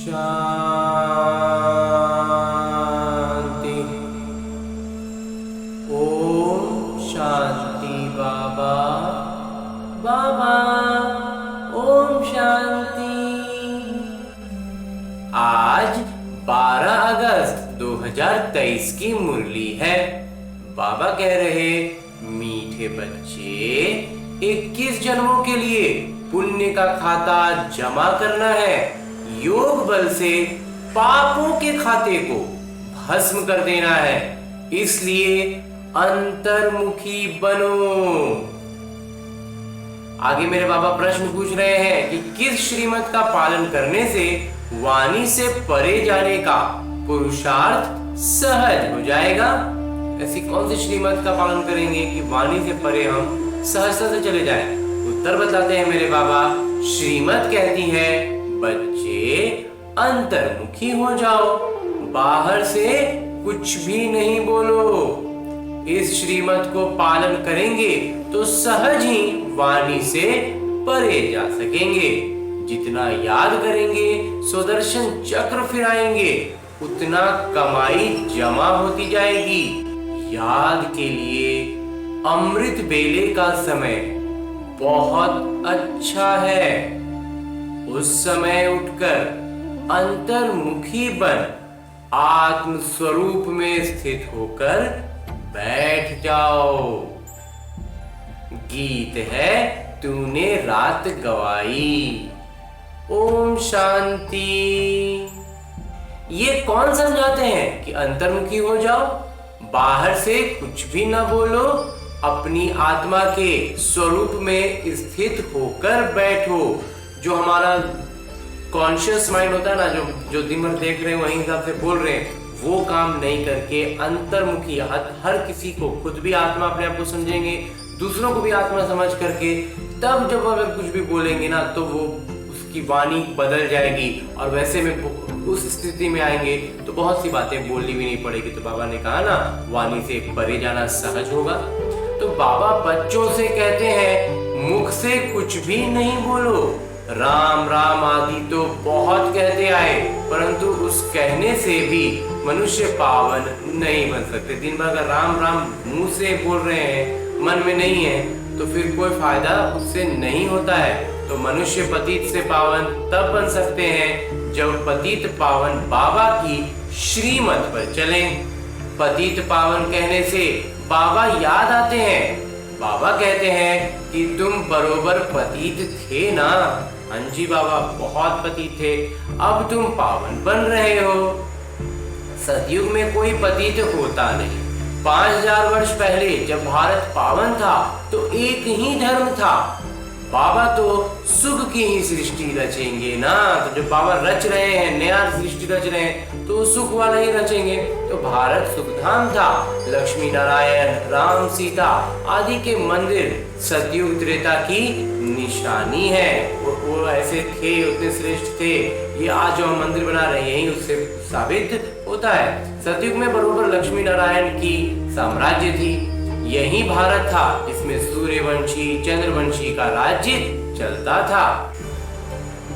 शांति। ओम शांति बाबा। बाबा ओम शांति। आज 12 अगस्त 2023 की मुरली है। बाबा कह रहे, मीठे बच्चे 21 जन्मों के लिए पुण्य का खाता जमा करना है। योग बल से पापों के खाते को भस्म कर देना है, इसलिए अंतर्मुखी बनो। आगे मेरे बाबा प्रश्न पूछ रहे हैं कि किस श्रीमत का पालन करने से वाणी से परे जाने का पुरुषार्थ सहज हो जाएगा। ऐसी कौन सी श्रीमत का पालन करेंगे कि वाणी से परे हम सहजता से चले जाएं? उत्तर बताते हैं मेरे बाबा। श्रीमत कहती है, बच्चे अंतर्मुखी हो जाओ, बाहर से कुछ भी नहीं बोलो। इस श्रीमत को पालन करेंगे तो सहज ही वाणी से परे जा सकेंगे। जितना याद करेंगे सुदर्शन चक्र फिराएंगे, उतना कमाई जमा होती जाएगी। याद के लिए अमृत बेले का समय बहुत अच्छा है। उस समय उठकर अंतर्मुखी बन आत्म स्वरूप में स्थित होकर बैठ जाओ। गीत है तूने रात गवाई। ओम शांति। ये कौन समझाते हैं कि अंतर्मुखी हो जाओ, बाहर से कुछ भी ना बोलो, अपनी आत्मा के स्वरूप में स्थित होकर बैठो। जो हमारा कॉन्शियस माइंड होता है ना, जो दिन भर देख रहे हैं वही हिसाब से बोल रहे हैं, वो काम नहीं करके अंतर्मुखी हर किसी को, खुद भी आत्मा अपने आप को समझेंगे, दूसरों को भी आत्मा समझ करके तब जब अगर कुछ भी बोलेंगे ना तो वो उसकी वाणी बदल जाएगी और वैसे में उस स्थिति में आएंगे तो बहुत सी बातें बोलनी भी नहीं पड़ेगी। तो बाबा ने कहा ना, वाणी से परे जाना सहज होगा। तो बाबा बच्चों से कहते हैं, मुख से कुछ भी नहीं बोलो। राम राम आदि तो बहुत कहते आए, परंतु उस कहने से भी मनुष्य पावन नहीं बन सकते। दिन भर अगर राम राम मुंह से बोल रहे हैं, मन में नहीं है, तो फिर कोई फायदा उससे नहीं होता है। तो मनुष्य पतित से पावन तब बन सकते हैं जब पतित पावन बाबा की श्रीमत पर चलें। पतित पावन कहने से बाबा याद आते हैं। बाबा कहते हैं कि तुम बरोबर पतित थे ना। हाँ जी बाबा, बहुत पतित थे, अब तुम पावन बन रहे हो। सतयुग में कोई पतित होता नहीं। 5000 वर्ष पहले जब भारत पावन था तो एक ही धर्म था। बाबा तो सुख की ही सृष्टि रचेंगे ना। तो जब बाबा रच रहे हैं, नया सृष्टि रच रहे हैं, तो सुख वाला ही रचेंगे। तो भारत सुखधाम था। लक्ष्मी नारायण, राम सीता आदि के मंदिर सतयुग त्रेता की निशानी है। वो ऐसे थे, उतने श्रेष्ठ थे। ये आज जो हम मंदिर बना रहे हैं यही उससे साबित होता है। सतयुग में बरोबर लक्ष्मी नारायण की साम्राज्य थी। यही भारत था जिसमें सूर्यवंशी, चंद्रवंशी का राज्य चलता था,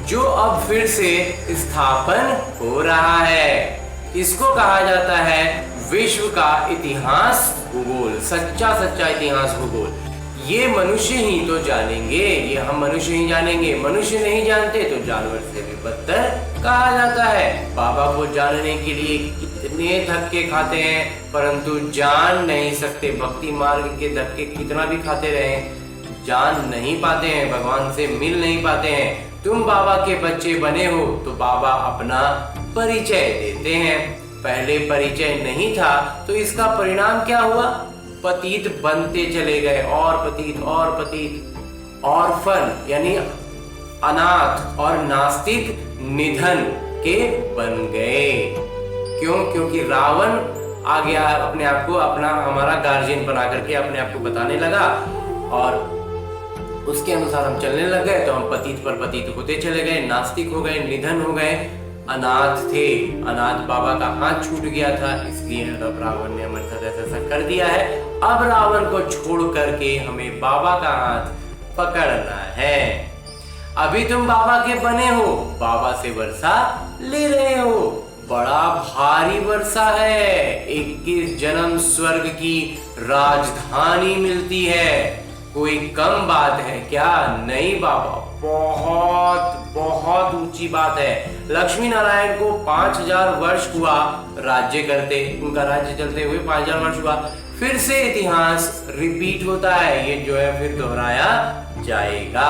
जो अब फिर से स्थापन हो रहा है। इसको कहा जाता है विश्व का इतिहास भूगोल, सच्चा सच्चा इतिहास भूगोल। ये मनुष्य ही तो जानेंगे, ये हम मनुष्य ही जानेंगे। मनुष्य नहीं जानते तो जानवर से भी बदतर कहा जाता है। बाबा को जानने के लिए कितने धक्के खाते हैं, परंतु जान नहीं सकते। भक्ति मार्ग के धक्के कितना भी खाते रहे, जान नहीं पाते हैं, भगवान से मिल नहीं पाते हैं। तुम बाबा के बच्चे बने हो तो बाबा अपना परिचय देते हैं। पहले परिचय नहीं था तो इसका परिणाम क्या हुआ? पतित बनते चले गए, और पतित और पतित। ऑर्फन यानी अनाथ और नास्तिक निधन के बन गए। क्यों? क्योंकि रावण आ गया अपने आप को अपना हमारा गार्जियन बना करके अपने आप को बताने लगा, और उसके अनुसार हम चलने लग गए। तो हम पतित पर पतित होते चले गए, नास्तिक हो गए, निधन हो गए। अनाथ थे, अनाथ बाबा का हाथ छूट गया था, इसलिए रावण ने हमारे साथ ऐसा कर दिया है। अब रावण को छोड़ करके हमें बाबा का हाथ पकड़ना है। अभी तुम बाबा के बने हो, बाबा से वर्षा ले रहे हो। बड़ा भारी वर्षा है, 21 जन्म स्वर्ग की राजधानी मिलती है। कोई कम बात है क्या? नहीं बाबा, बहुत बहुत ऊंची बात है। लक्ष्मी नारायण को 5000 वर्ष हुआ राज्य करते, उनका राज्य चलते हुए 5000 वर्ष हुआ। फिर से इतिहास रिपीट होता है, ये जो है फिर दोहराया जाएगा।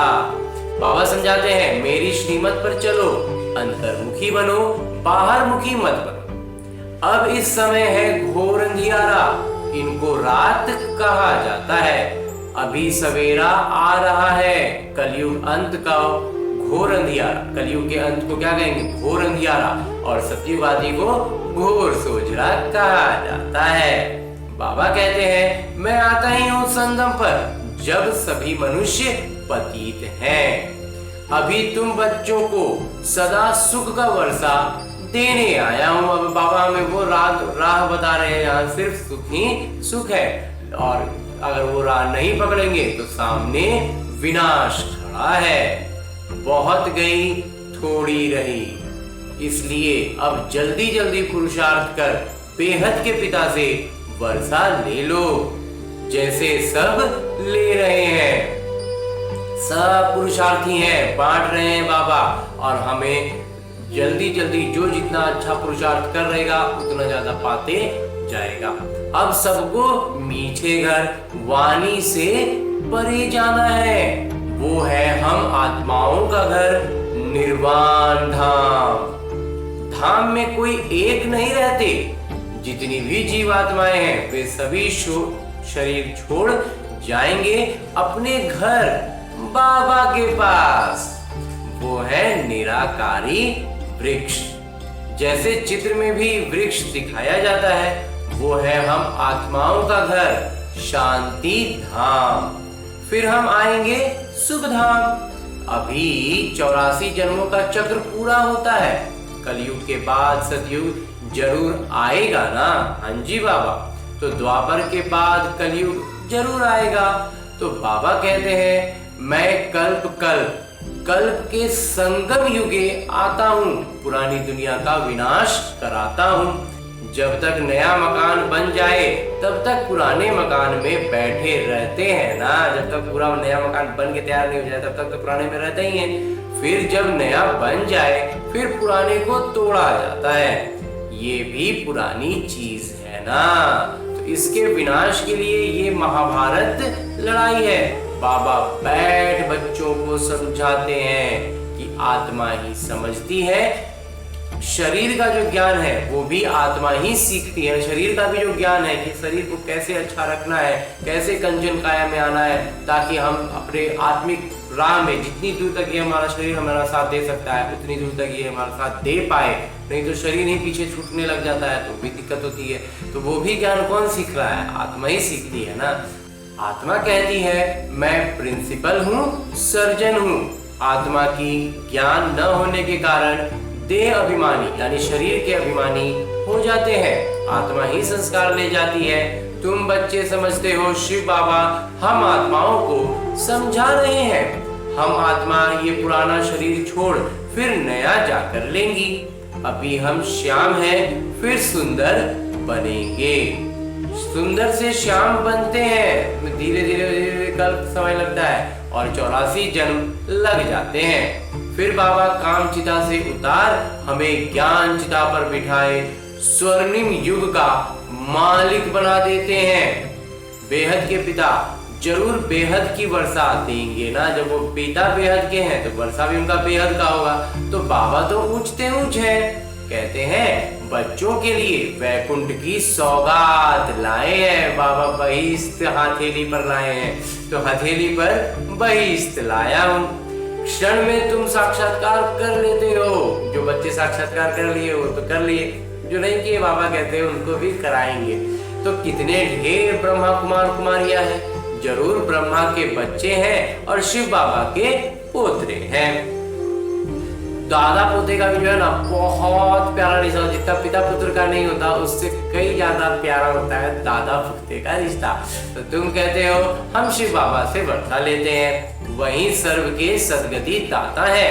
बाबा समझाते हैं, मेरी श्रीमत पर चलो, अंतर्मुखी बनो, बाहर मुखी मत बनो। अब इस समय है घोर अंधियारा, इनको रात कहा जाता है। अभी सवेरा आ रहा है, कलयुग अंत का घोर अंधियारा। कलयुग के अंत को क्या कहेंगे? घोर अंधियारा। और सतयुग आदि को घोर सोजरा कहा जाता है। बाबा कहते हैं, मैं आता ही हूँ संगम पर, जब सभी मनुष्य पतित हैं। अभी तुम बच्चों को सदा सुख का वर्षा देने आया हूँ। अब बाबा हमें वो राह बता रहे हैं, यहाँ सिर्फ सुख ही सुख है, और अगर वो राह नहीं पकड़ेंगे तो सामने विनाश खड़ा है। बहुत गई थोड़ी रही, इसलिए अब जल्दी जल्दी पुरुषार्थ कर बेहद के पिता से वर्षा ले लो, जैसे सब ले रहे हैं। सब पुरुषार्थी हैं, बांट रहे हैं बाबा, और हमें जल्दी जल्दी जो जितना अच्छा पुरुषार्थ कर रहेगा उतना ज्यादा पाते जाएगा। अब सबको मीठे घर वाणी से परे जाना है, वो है हम आत्माओं का घर, निर्वाण धाम। धाम में कोई एक नहीं रहते, जितनी भी जीवात्माएं हैं वे सभी शरीर छोड़ जाएंगे अपने घर बाबा के पास। वो है निराकारी वृक्ष। जैसे चित्र में भी वृक्ष दिखाया जाता है, वो है हम आत्माओं का घर, शांति धाम। फिर हम आएंगे सुख धाम। अभी 84 जन्मों का चक्र पूरा होता है, कलयुग के बाद सतयुग जरूर आएगा ना? हाँ जी बाबा। तो द्वापर के बाद कलयुग जरूर आएगा। तो बाबा कहते हैं, मैं कल्प के संगम युगे आता हूँ, पुरानी दुनिया का विनाश कराता हूँ। जब तक नया मकान बन जाए तब तक पुराने मकान में बैठे रहते हैं ना। जब तक पूरा नया मकान बन के तैयार नहीं हो जाए तब तक तो पुराने में रहते ही हैं। फिर जब नया बन जाए फिर पुराने को तोड़ा जाता है। ये भी पुरानी चीज है ना। तो इसके विनाश के लिए ये महाभारत लड़ाई है। बाबा बैठ बच्चों को समझाते हैं कि आत्मा ही समझती है, शरीर का जो ज्ञान है वो भी आत्मा ही सीखती है। शरीर का भी जो ज्ञान है कि शरीर को कैसे अच्छा रखना है, कैसे कंचन काया में आना है, ताकि हम अपने आत्मिक राह में जितनी दूर तक ये हमारा शरीर हमारा साथ दे सकता है उतनी दूर तक ये हमारा साथ दे पाए। नहीं तो शरीर ही पीछे छूटने लग जाता है तो भी दिक्कत होती है। तो वो भी ज्ञान कौन सीख रहा है? आत्मा ही सीखती है ना। आत्मा कहती है मैं प्रिंसिपल हूँ, सर्जन हूँ। आत्मा की ज्ञान न होने के कारण देह अभिमानी यानी शरीर के अभिमानी हो जाते हैं। आत्मा ही संस्कार ले जाती है। तुम बच्चे समझते हो शिव बाबा हम आत्माओं को समझा रहे हैं। हम आत्मा ये पुराना शरीर छोड़ फिर नया जाकर लेंगी। अभी हम श्याम हैं, फिर सुंदर बनेंगे। सुंदर से श्याम बनते हैं, धीरे धीरे कल्प समय लगता है और 84 जन्म लग जाते हैं। फिर बाबा काम चिता से उतार हमें ज्ञान चिता पर बिठाए स्वर्णिम युग का मालिक बना देते हैं। बेहद के पिता जरूर बेहद की वर्षा देंगे ना। जब वो पिता बेहद के हैं तो वर्षा भी उनका बेहद का होगा। तो बाबा तो ऊंचते ऊंच है। कहते हैं बच्चों के लिए वैकुंठ की सौगात लाए हैं बाबा। बहिष्ठ हथेली पर लाए हैं। तो हथेली पर बहिष्ठ लाया हूँ। क्षण में तुम साक्षात्कार कर लेते हो। जो बच्चे साक्षात्कार कर लिए हो तो कर लिए, जो नहीं किए बाबा कहते हैं उनको भी कराएंगे। तो कितने ढेर ब्रह्मा कुमार कुमारियां हैं। जरूर ब्रह्मा के बच्चे हैं और शिव बाबा के पोते हैं। दादा पोते का भी जो है ना बहुत प्यारा रिश्ता, जितना पिता पुत्र का नहीं होता उससे कई ज्यादा प्यारा होता है दादा पोते का रिश्ता। तो तुम कहते हो हम शिव बाबा से वर्षा लेते हैं, वही सर्व के सदगति दाता है।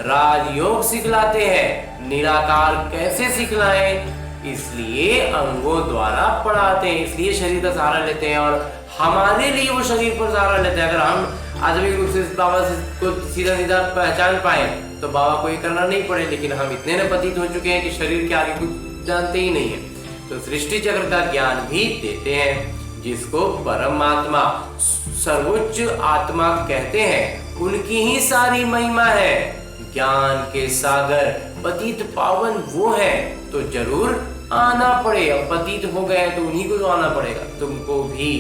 राजयोग सिखलाते हैं, निराकार कैसे सिखलाएं, इसलिए अंगों द्वारा पढ़ाते हैं, इसलिए शरीर का सहारा लेते हैं और हमारे लिए वो शरीर पर सहारा लेते हैं। अगर हम आधुनिक रूप से बाबा से को सीधा सीधा पहचान पाए तो बाबा को ये करना नहीं पड़े, लेकिन हम इतने न पतित हो चुके हैं कि शरीर के आगे कुछ जानते ही नहीं है। तो सृष्टि चक्र का ज्ञान भी देते हैं, जिसको परमात्मा सर्वोच्च आत्मा कहते हैं, उनकी ही सारी महिमा है। ज्ञान के सागर पतित पावन वो है, तो जरूर आना पड़े। अब पतित हो गए तो उन्हीं को तो आना पड़ेगा। तुमको भी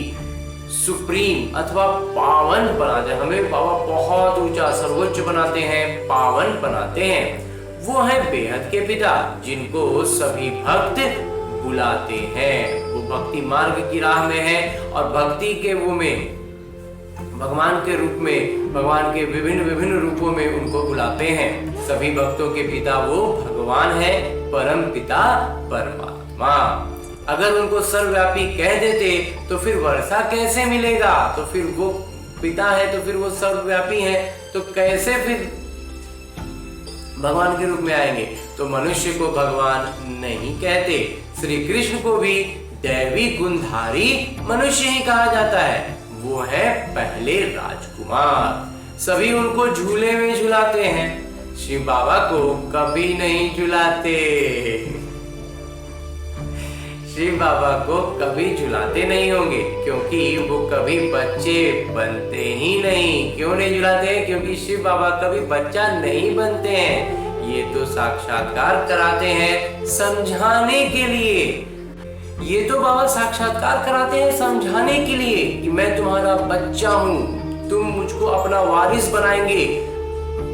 सुप्रीम अथवा पावन बनाते हैं। हमें बाबा बहुत ऊंचा सर्वोच्च बनाते हैं, पावन बनाते हैं। वो है बेहद के पिता, जिनको सभी भक्त बुलाते हैं। वो भक्ति मार्ग की राह में है और भक्ति के वो में भगवान के रूप में, भगवान के विभिन्न विभिन्न रूपों में उनको बुलाते हैं। सभी भक्तों के पिता वो भगवान है, परम पिता परमात्मा। अगर उनको सर्वव्यापी कह देते तो फिर वर्षा कैसे मिलेगा? तो फिर वो पिता है तो फिर वो सर्वव्यापी है, तो कैसे फिर भगवान के रूप में आएंगे? तो मनुष्य को भगवान नहीं कहते। श्री कृष्ण को भी दैवी गुणधारी मनुष्य ही कहा जाता है। वो है पहले राजकुमार। सभी उनको झूले में झुलाते हैं, शिव बाबा को कभी नहीं झुलाते। शिव बाबा को कभी झुलाते नहीं होंगे, क्योंकि वो कभी बच्चे बनते ही नहीं। क्यों नहीं झुलाते? क्योंकि शिव बाबा कभी बच्चा नहीं बनते हैं। ये तो साक्षात्कार कराते हैं समझाने के लिए। ये तो बाबा साक्षात्कार कराते हैं समझाने के लिए कि मैं तुम्हारा बच्चा हूं, तुम मुझको अपना वारिस बनाएंगे,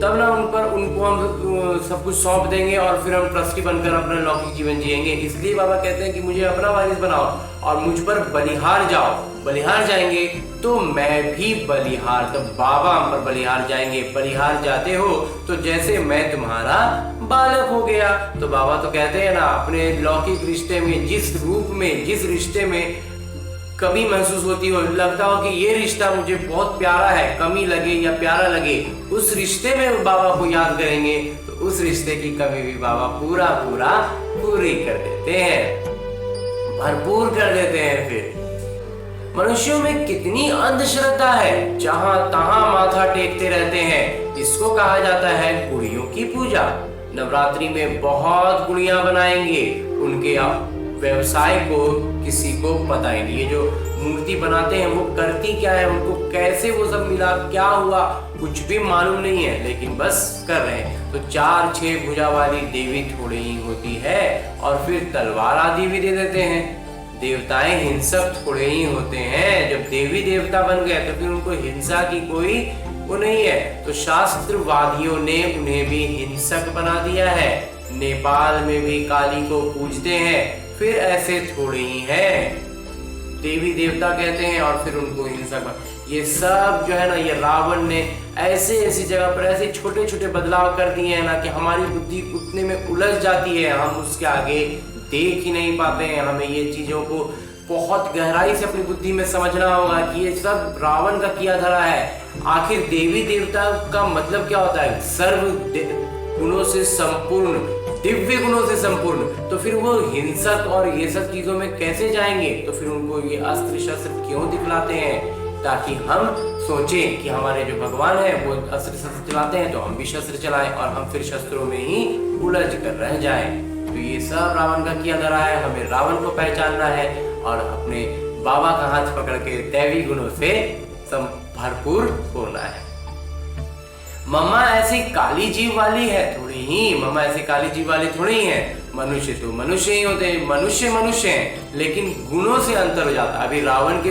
तब ना उनको हम सब कुछ सौंप देंगे और फिर हम ट्रस्टी बनकर अपना लौकिक जीवन जिएंगे। इसलिए बाबा कहते हैं कि मुझे अपना वारिस बनाओ और मुझ पर बलिहार जाओ। बलिहार जाएंगे तो मैं भी बलिहार, तो बाबा हम पर बलिहार जाएंगे। बलिहार जाते हो तो जैसे मैं तुम्हारा बालक हो गया। तो बाबा तो कहते हैं ना, अपने लौकिक रिश्ते में जिस रूप में, जिस रिश्ते में कमी महसूस होती हो, लगता हो कि ये रिश्ता मुझे बहुत प्यारा है, कमी लगे या प्यारा लगे, उस रिश्ते में बाबा को याद करेंगे तो उस रिश्ते की कमी भी बाबा पूरा पूरी कर देते हैं, भरपूर कर देते हैं। फिर मनुष्यों में कितनी अंधश्रद्धा है, जहां तहां माथा टेकते रहते हैं। इसको कहा जाता है गुड़ियों की पूजा। नवरात्रि में बहुत गुड़ियां बनाएंगे, उनके व्यवसाय को किसी को पता ही नहीं। ये जो मूर्ति बनाते हैं वो करती क्या है, उनको कैसे वो सब मिला, क्या हुआ, कुछ भी मालूम नहीं है, लेकिन बस कर रहे हैं। तो 4-6 भुजा वाली देवी थोड़ी ही होती है और फिर तलवार आदि भी दे देते हैं। देवताएं हिंसक थोड़े ही होते हैं। जब देवी देवता बन गए तो फिर उनको हिंसा की कोई वो नहीं है। तो शास्त्रवादियों ने उन्हें भी हिंसक बना दिया है। नेपाल में भी काली को पूजते हैं, फिर ऐसे थोड़े ही हैं, देवी देवता कहते हैं और फिर उनको हिंसक। ये सब जो है ना, ये रावण ने ऐसी जगह पर ऐसे छोटे छोटे बदलाव कर दिए हैं ना कि हमारी बुद्धि उतने में उलझ जाती है, हम उसके आगे देख ही नहीं पाते हैं। हमें ये चीजों को बहुत गहराई से अपनी बुद्धि में समझना होगा कि ये सब रावण का किया धरा है। आखिर देवी देवता का मतलब क्या होता है? सर्व गुणों से संपूर्ण, दिव्य गुणों से संपूर्ण। तो फिर वो हिंसक और ये सब चीजों में कैसे जाएंगे? तो फिर उनको ये अस्त्र शस्त्र क्यों दिखलाते हैं? ताकि हम सोचें कि हमारे जो भगवान है वो अस्त्र शस्त्र चलाते हैं, तो हम भी शस्त्र चलाएं और हम फिर शस्त्रों में ही उलझ कर रह जाएं। तो ये सब रावण का किया धरा है। हमें रावण को पहचानना है और अपने बाबा का हाथ पकड़ के दैवी गुणों से भरपूर होना है। मम्मा ऐसी काली जीव वाली है थोड़ी ही, मम्मा ऐसी काली जीव वाली थोड़ी ही है। मनुष्य तो मनुष्य ही होते हैं, मनुष्य हैं, लेकिन गुणों से अंतर हो जाता है। अभी रावण के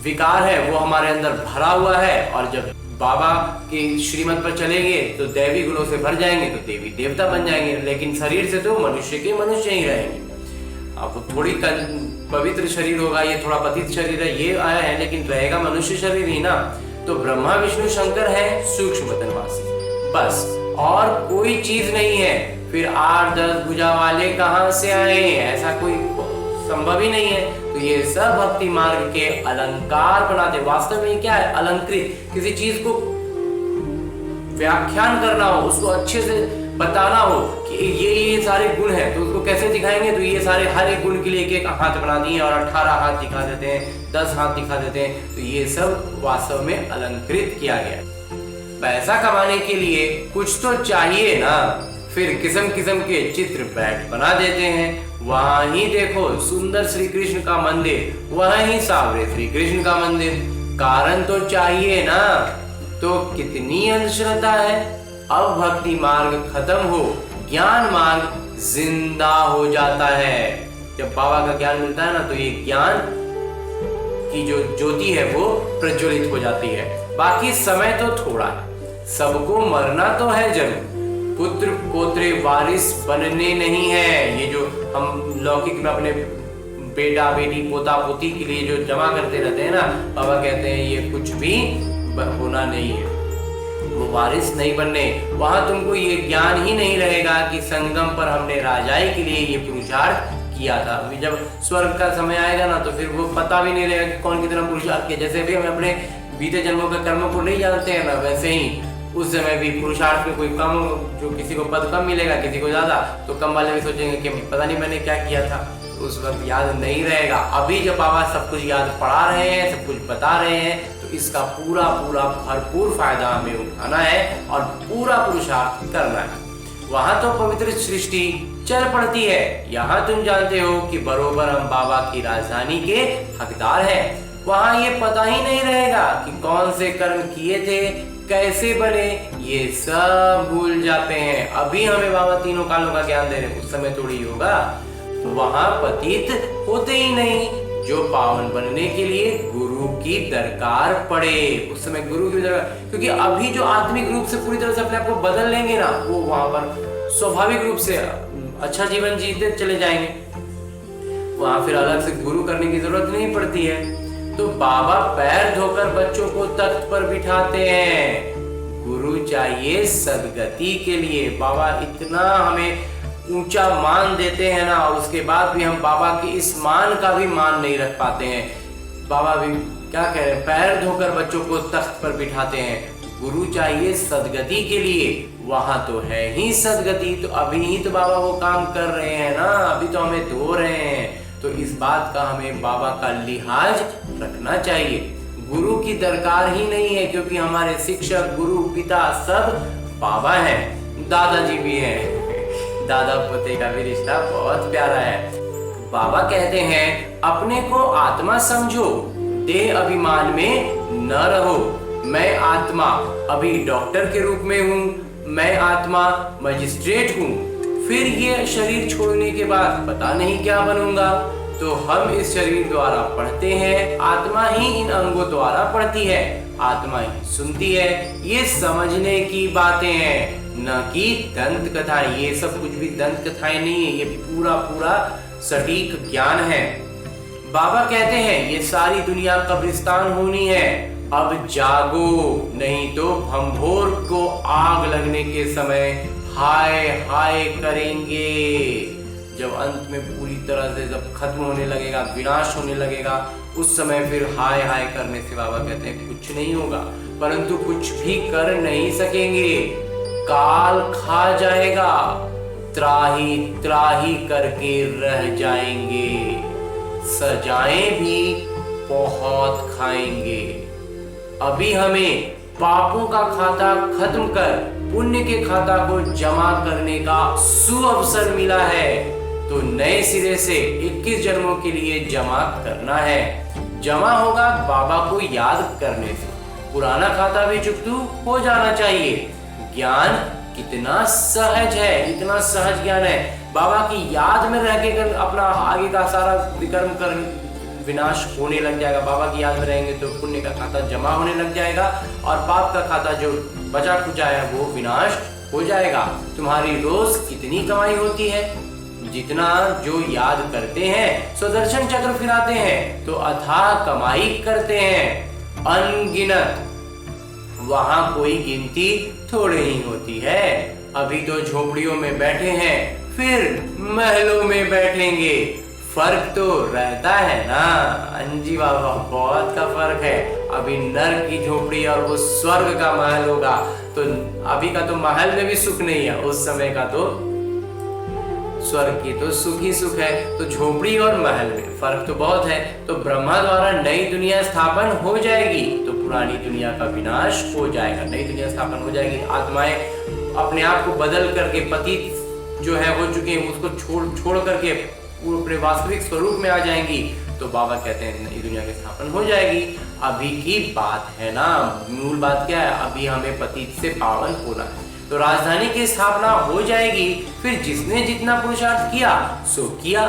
विकार है वो हमारे अंदर भरा हुआ है, और जब बाबा की श्रीमत पर चलेंगे तो दैवी गुणों से भर जाएंगे तो देवी देवता बन जाएंगे, लेकिन शरीर से तो मनुष्य के मनुष्य ही रहेंगे। अब वो थोड़ी पवित्र शरीर होगा, ये थोड़ा पतित शरीर है, ये आया है, लेकिन रहेगा मनुष्य शरीर ही ना। तो ब्रह्मा विष्णु शंकर है सूक्ष्म वतनवासी, बस और कोई चीज नहीं है। फिर 8-10 भुजा वाले कहां से आए? ऐसा कोई संभव ही नहीं है। तो ये सब भक्ति मार्ग के अलंकार बनाते। वास्तव में क्या है? अलंकृत, किसी चीज को व्याख्यान करना हो, उसको अच्छे से बताना हो कि ये सारे गुण हैं, तो उसको कैसे दिखाएंगे? तो ये सारे हर एक गुण के लिए एक एक हाथ बना दिए और 18 हाथ दिखा देते हैं, 10 हाथ दिखा देते हैं। तो ये सब वास्तव में अलंकृत किया गया। पैसा कमाने के लिए कुछ तो चाहिए ना, फिर किस्म किस्म के चित्र बैठ बना देते हैं। वहां ही देखो सुंदर श्री कृष्ण का मंदिर, वहां ही सावरे श्री कृष्ण का मंदिर। कारण तो चाहिए ना। तो कितनी अंधश्रद्धा है। अब भक्ति मार्ग खत्म हो, ज्ञान मार्ग जिंदा हो जाता है। जब बाबा का ज्ञान मिलता है ना, तो ये ज्ञान की जो ज्योति है वो प्रज्वलित हो जाती है। बाकी समय तो थोड़ा है, सबको मरना तो है जरूर, पुत्र पोत्रे वारिस बनने नहीं है। ये जो हम लौकिक में अपने बेटा बेटी पोता पोती के लिए जो जमा करते रहते हैं ना, बाबा कहते हैं ये कुछ भी होना नहीं है, वो वारिस नहीं बनने। वहां तुमको ये ज्ञान ही नहीं रहेगा कि संगम पर हमने राजाई के लिए ये पुरुषार्थ किया था। अभी जब स्वर्ग का समय आएगा ना, तो फिर वो पता भी नहीं रहेगा कि कौन कितना पुरुषार्थ किया। जैसे भी हम अपने बीते जन्मों के कर्मों को नहीं जानते हैं ना, वैसे ही उस समय भी पुरुषार्थ में कोई कम, जो किसी को पद कम मिलेगा, किसी को ज्यादा, तो कम वाले भी सोचेंगे कि पता नहीं मैंने क्या किया था, उस वक्त याद नहीं रहेगा। अभी जब बाबा सब कुछ याद पढ़ा रहे हैं, सब कुछ बता रहे हैं, तो इसका पूरा पूरा भरपूर फायदा हमें उठाना है और पूरा पुरुषार्थ करना है। वहां तो पवित्र सृष्टि चल पड़ती है, यहाँ तुम जानते हो कि बरोबर हम बाबा की राजधानी के हकदार हैं। वहां ये पता ही नहीं रहेगा कि कौन से कर्म किए थे, कैसे बने, ये सब भूल जाते हैं। अभी हमें बाबा तीनों कालों का ज्ञान दे रहे, उस समय थोड़ी होगा। वहां पतित होते ही नहीं। जो पावन बनने के लिए गुरु की दरकार पड़े, उस समय गुरु की दरकार, क्योंकि अभी जो आत्मिक रूप से पूरी तरह से अपने आप को बदल लेंगे ना, वो वहां पर स्वाभाविक रूप से अच्छा जीवन जीते चले जाएंगे। वहां फिर अलग से गुरु करने की जरूरत नहीं पड़ती है। तो बाबा पैर धोकर बच्चों को तख्त पर बिठाते हैं। गुरु चाहिए सदगति के लिए। बाबा इतना हमें ऊंचा मान देते हैं ना, और उसके बाद भी हम बाबा के इस मान का भी मान नहीं रख पाते हैं। बाबा भी क्या कह रहे हैं, पैर धोकर बच्चों को तख्त पर बिठाते हैं। गुरु चाहिए सदगति के लिए, वहां तो है ही सदगति। तो अभी ही तो बाबा वो काम कर रहे हैं ना, अभी तो हमें धो रहे हैं। तो इस बात का हमें बाबा का लिहाज रखना चाहिए। गुरु की दरकार ही नहीं है, क्योंकि हमारे शिक्षक, गुरु, पिता सब बाबा हैं। दादाजी भी हैं। दादा पोते का भी रिश्ता बहुत प्यारा है। बाबा कहते हैं अपने को आत्मा समझो, देह अभिमान में न रहो। मैं आत्मा अभी डॉक्टर के रूप में हूँ, मैं आत्मा मजिस्ट्रेट हूँ, फिर ये शरीर छोड़ने के बाद पता नहीं क्या बनूंगा। तो हम इस शरीर द्वारा पढ़ते हैं, आत्मा ही इन अंगों द्वारा पढ़ती है, आत्मा ही सुनती है। ये समझने की बातें हैं, न कि दंत कथाएं। ये सब कुछ भी दंत कथाएं नहीं है, ये पूरा पूरा सटीक ज्ञान है। बाबा कहते हैं ये सारी दुनिया कब्रिस्तान होनी है, अब जागो, नहीं तो भंभोर को आग लगने के समय हाय हाय करेंगे। जब अंत में पूरी तरह से जब खत्म होने लगेगा, विनाश होने लगेगा, उस समय फिर हाय हाय करने से बाबा कहते हैं कुछ नहीं होगा, परंतु कुछ भी कर नहीं सकेंगे। काल खा जाएगा, त्राही त्राही करके रह जाएंगे, सजाएं भी बहुत खाएंगे। अभी हमें पापों का खाता खत्म कर पुण्य के खाता को जमा करने का सुअवसर मिला है। तो नए सिरे से 21 जन्मों के लिए जमा करना है। जमा होगा बाबा को याद करने से, पुराना खाता भी चुकतू हो जाना चाहिए। ज्ञान कितना सहज है, इतना सहज ज्ञान है। बाबा की याद में रह के अपना आगे का सारा विकर्म कर विनाश होने लग जाएगा। बाबा की याद में रहेंगे तो पुण्य का खाता जमा होने लग जाएगा, और पाप का खाता जो बचा खुचा है वो विनाश हो जाएगा। तुम्हारी रोज कितनी कमाई होती है, जितना जो याद करते हैं, सुदर्शन चक्र फिराते हैं तो अथाह कमाई करते हैं, अनगिनत। वहां कोई गिनती थोड़ी ही होती है। अभी तो झोपड़ियों में बैठे हैं, फिर महलों में बैठेंगे, फर्क तो रहता है ना। अंजी बाबा, बहुत का फर्क है। अभी नर्क की झोपड़ी और वो स्वर्ग का महल होगा, तो अभी का तो महल में भी सुख नहीं है, उस समय का तो स्वर्ग की तो सुख ही सुख है। तो झोपड़ी और महल में फर्क तो बहुत है। तो ब्रह्मा द्वारा नई दुनिया स्थापन हो जाएगी, तो पुरानी दुनिया का विनाश हो जाएगा, नई दुनिया स्थापन हो जाएगी। आत्माएं अपने आप को बदल करके, पतित जो है हो चुके हैं उसको छोड़ करके वो अपने वास्तविक स्वरूप में आ जाएंगी। तो बाबा कहते हैं नई दुनिया की स्थापन हो जाएगी। अभी की बात है ना, मूल बात क्या है, अभी हमें पतित से पावन होना है। तो राजधानी की स्थापना हो जाएगी। फिर जिसने जितना पुरुषार्थ किया सो किया,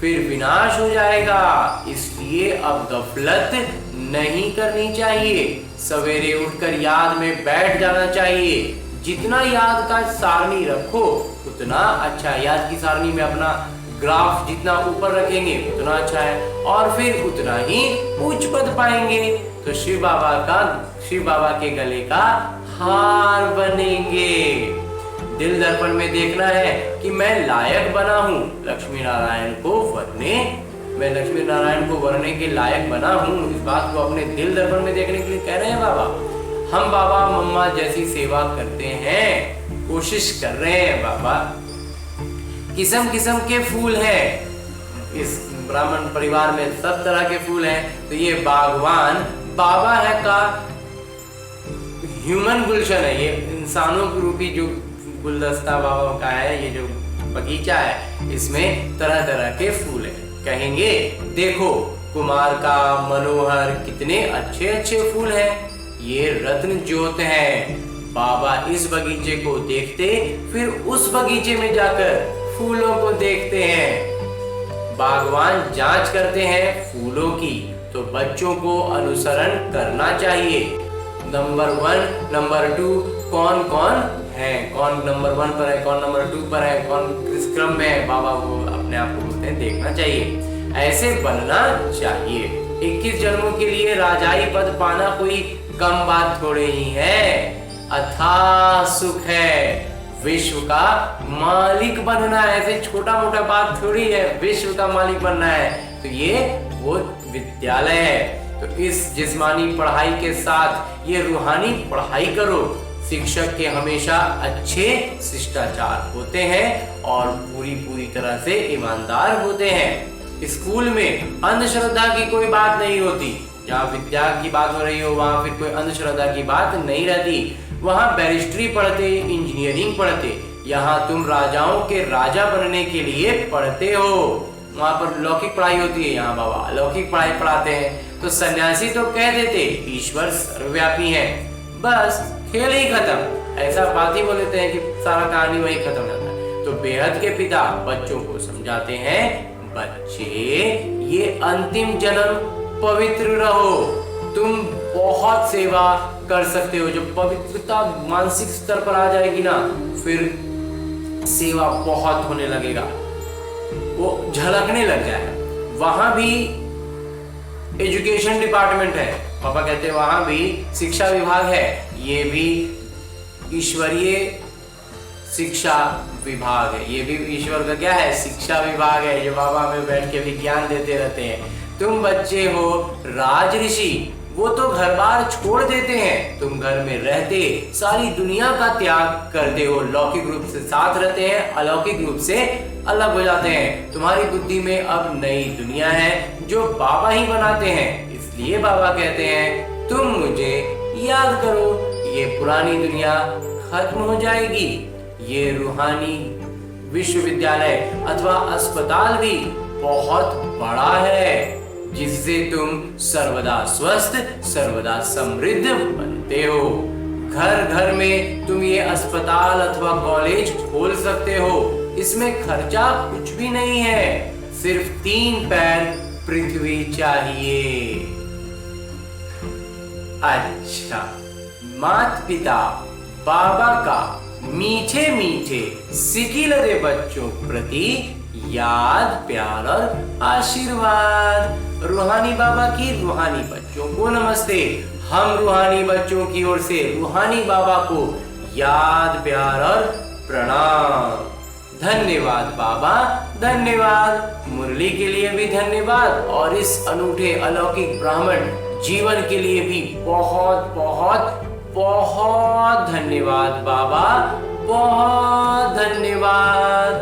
फिर विनाश हो जाएगा। इसलिए अब गफलत नहीं करनी चाहिए, सवेरे उठकर याद में बैठ जाना चाहिए। जितना याद का सारणी रखो उतना अच्छा। याद की सारणी में अपना ग्राफ जितना ऊपर रखेंगे उतना अच्छा है, और फिर उतना ही उच्च पद पाएंगे। तो शिव बाबा के गले का हार बनेंगे। दिल दर्पण में देखना है कि मैं लायक बना हूँ लक्ष्मी नारायण को वरने, मैं लक्ष्मी नारायण को वरने के लायक बना हूँ। इस बात को अपने दिल दर्पण में देखने के लिए कह रहे हैं बाबा। हम बाबा मम्मा जैसी सेवा करते हैं, कोशिश कर रहे हैं बाबा। किस्म किस्म के फूल हैं इस ब्राह्मण परिवार में, सब तरह के फूल हैं। तो ये बागवान बाबा है का ह्यूमन गुलशन है, ये इंसानों के रूपी जो गुलदस्ता बाबा का है, ये जो बगीचा है, इसमें तरह तरह के फूल हैं। कहेंगे देखो कुमार का मनोहर, कितने अच्छे अच्छे फूल हैं, ये रत्न ज्योत हैं। बाबा इस बगीचे को देखते, फिर उस बगीचे में जाकर फूलों को देखते हैं। बागवान जांच करते हैं फूलों की, तो बच्चों को अनुसरण करना चाहिए। नंबर 1, नंबर 2 कौन कौन है, कौन नंबर 1 पर है, कौन नंबर 2 पर है, कौन किस क्रम में है, बाबा वो अपने आप को बोलते हैं देखना चाहिए। ऐसे बनना चाहिए। 21 जन्मों के लिए राजाई पद पाना कोई कम बात थोड़ी ही है, अथाह सुख है। विश्व का मालिक बनना है, ऐसे छोटा मोटा बात थोड़ी है, विश्व का मालिक बनना है। तो ये वो विद्यालय है। तो इस जिस्मानी पढ़ाई के साथ ये रूहानी पढ़ाई करो। शिक्षक के हमेशा अच्छे शिष्टाचार होते हैं और पूरी तरह से ईमानदार होते हैं। स्कूल में अंधश्रद्धा की कोई बात नहीं होती। जहाँ विद्या की बात हो रही हो वहाँ फिर कोई अंधश्रद्धा की बात नहीं रहती। वहाँ बैरिस्ट्री पढ़ते, इंजीनियरिंग पढ़ते। यहाँ तुम राजाओं के राजा बनने के लिए पढ़ते हो। वहाँ पर लौकिक पढ़ाई होती है, यहाँ बाबा अलौकिक पढ़ाई पढ़ाते हैं। तो सन्यासी तो कह देते ईश्वर सर्वव्यापी है, बस खेल ही खत्म, ऐसा बात ही बोल देते हैं कि सारा कहानी वही खत्म हो जाता है। तो बेहद के पिता बच्चों को समझाते हैं, बच्चे ये अंतिम जन्म पवित्र रहो, तुम बहुत सेवा कर सकते हो। जब पवित्रता मानसिक स्तर पर आ जाएगी ना, फिर सेवा बहुत होने लगेगा, वो झलकने लग जाएगा। वहां भी एजुकेशन डिपार्टमेंट है, पापा कहते हैं वहां भी शिक्षा विभाग है, ये भी ईश्वरीय शिक्षा विभाग है, ये भी ईश्वर का क्या है, शिक्षा विभाग है, जो बाबा में बैठ के भी ज्ञान देते रहते हैं। तुम बच्चे हो राज ऋषि, वो तो घर बार छोड़ देते हैं, तुम घर में रहते सारी दुनिया का त्याग करते हो, लौकिक रूप से साथ रहते हैं, अलौकिक रूप से अलग हो जाते हैं। तुम्हारी बुद्धि में अब नई दुनिया है जो बाबा ही बनाते हैं। इसलिए बाबा कहते हैं तुम मुझे याद करो, ये पुरानी दुनिया खत्म हो जाएगी। ये रूहानी विश्वविद्यालय अथवा अस्पताल भी बहुत बड़ा है, जिससे तुम सर्वदा स्वस्थ, सर्वदा समृद्ध बनते हो। घर घर में तुम ये अस्पताल अथवा कॉलेज खोल सकते हो, इसमें खर्चा कुछ भी नहीं है, सिर्फ 3 पैर पृथ्वी चाहिए। अच्छा, माता पिता बाबा का मीठे मीठे सिकिलरे बच्चों प्रति याद, प्यार और आशीर्वाद। रूहानी बाबा की रूहानी बच्चों को नमस्ते। हम रूहानी बच्चों की ओर से रूहानी बाबा को याद, प्यार और प्रणाम। धन्यवाद बाबा, धन्यवाद। मुरली के लिए भी धन्यवाद और इस अनूठे अलौकिक ब्राह्मण जीवन के लिए भी बहुत बहुत बहुत धन्यवाद बाबा, बहुत धन्यवाद।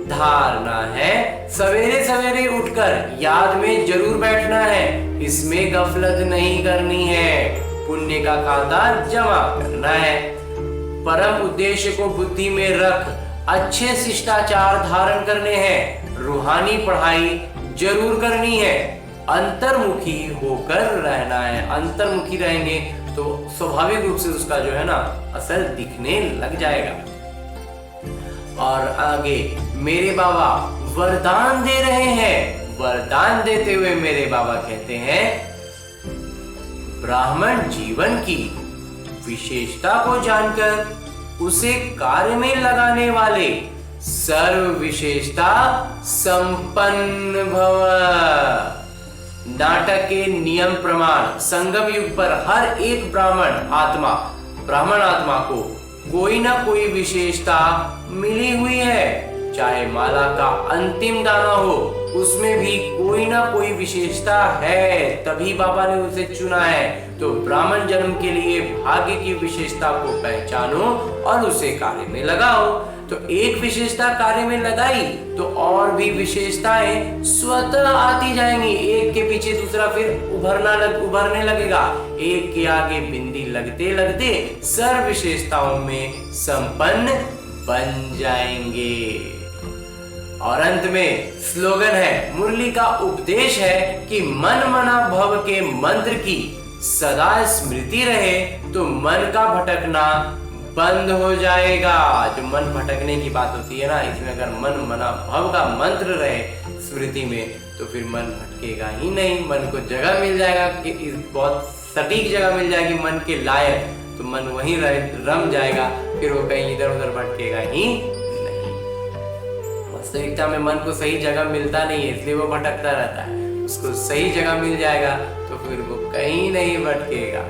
धारणा है, सवेरे सवेरे उठकर याद में जरूर बैठना है, इसमें गफलत नहीं करनी है, पुण्य का खाता जमा करना है। परम उद्देश्य को बुद्धि में रख अच्छे शिष्टाचार धारण करने हैं, रूहानी पढ़ाई जरूर करनी है, अंतर्मुखी होकर रहना है। अंतर्मुखी रहेंगे तो स्वाभाविक रूप से उसका जो है ना असर दिखने लग जाएगा। और आगे मेरे बाबा वरदान दे रहे हैं। वरदान देते हुए मेरे बाबा कहते हैं, ब्राह्मण जीवन की विशेषता को जानकर उसे कार्य में लगाने वाले सर्व विशेषता संपन्न भव। नाटक के नियम प्रमाण संगम युग पर हर एक ब्राह्मण आत्मा को कोई ना कोई विशेषता मिली हुई है। चाहे माला का अंतिम दाना हो, उसमें भी कोई ना कोई विशेषता है, तभी बाबा ने उसे चुना है। तो ब्राह्मण जन्म के लिए भाग्य की विशेषता को पहचानो और उसे कार्य में लगाओ। तो एक विशेषता कार्य में लगाई तो और भी विशेषताएं स्वतः आती जाएंगी, एक के पीछे दूसरा फिर उभरने लगेगा। एक के आगे बिंदी लगते लगते सर्व विशेषताओं में संपन्न बन जाएंगे। और अंत में स्लोगन है, मुरली का उपदेश है कि मन मना भव के मंत्र की सदा स्मृति रहे तो मन का भटकना बंद हो जाएगा। जो मन भटकने की बात होती है ना, इसमें अगर मन मना भव का मंत्र रहे स्मृति में तो फिर मन भटकेगा ही नहीं। मन को जगह मिल जाएगा कि बहुत सटीक जगह मिल जाएगी मन के लायक, तो मन वहीं रम जाएगा, फिर वो कहीं इधर उधर भटकेगा ही नहीं। वास्तविकता में मन को सही जगह मिलता नहीं है, इसलिए वो भटकता रहता है। उसको सही जगह मिल जाएगा तो फिर वो कहीं नहीं भटकेगा।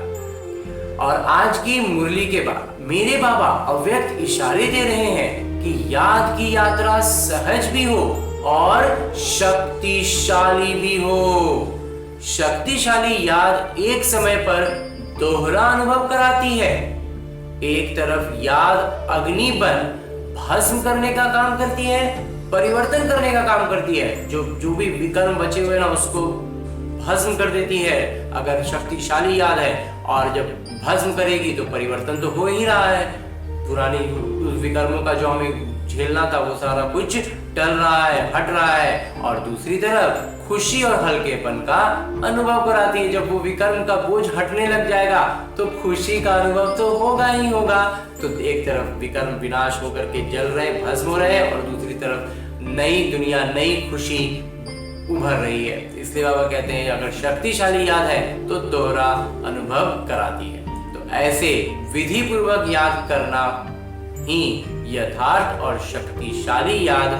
और आज की मुरली के बाद मेरे बाबा अव्यक्त इशारे दे रहे हैं कि याद की यात्रा सहज भी हो और शक्तिशाली भी हो। शक्तिशाली याद एक समय पर दोहरा अनुभव कराती है। एक तरफ याद अग्नि बन भस्म करने का काम करती है, परिवर्तन करने का काम करती है। जो भी विकर्म बचे हुए ना उसको भस्म कर देती है अगर शक्तिशाली याद है, और जब भस्म करेगी तो परिवर्तन तो हो ही रहा है। पुरानी विकर्मों का जो हमें झेलना था वो सारा कुछ टल रहा है, हट रहा है। और दूसरी तरफ खुशी और हल्केपन का अनुभव कराती है। जब वो विकर्म का बोझ हटने लग जाएगा तो खुशी का अनुभव तो होगा ही होगा। तो एक तरफ विकर्म विनाश होकर के जल रहे, भस्म हो रहे, और दूसरी तरफ नई दुनिया, नई खुशी उभर रही है। इसलिए बाबा कहते हैं अगर शक्तिशाली याद है तो दोहरा अनुभव कराती है। तो ऐसे विधि पूर्वक याद करना ही यथार्थ और शक्तिशाली याद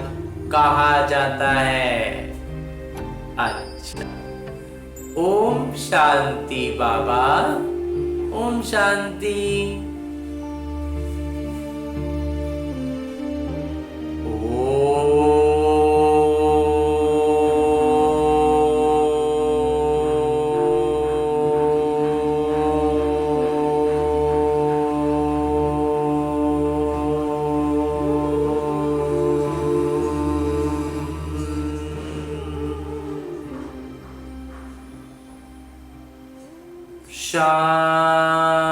कहा जाता है। अच्छा, ओम शांति बाबा, ओम शांति। शांति।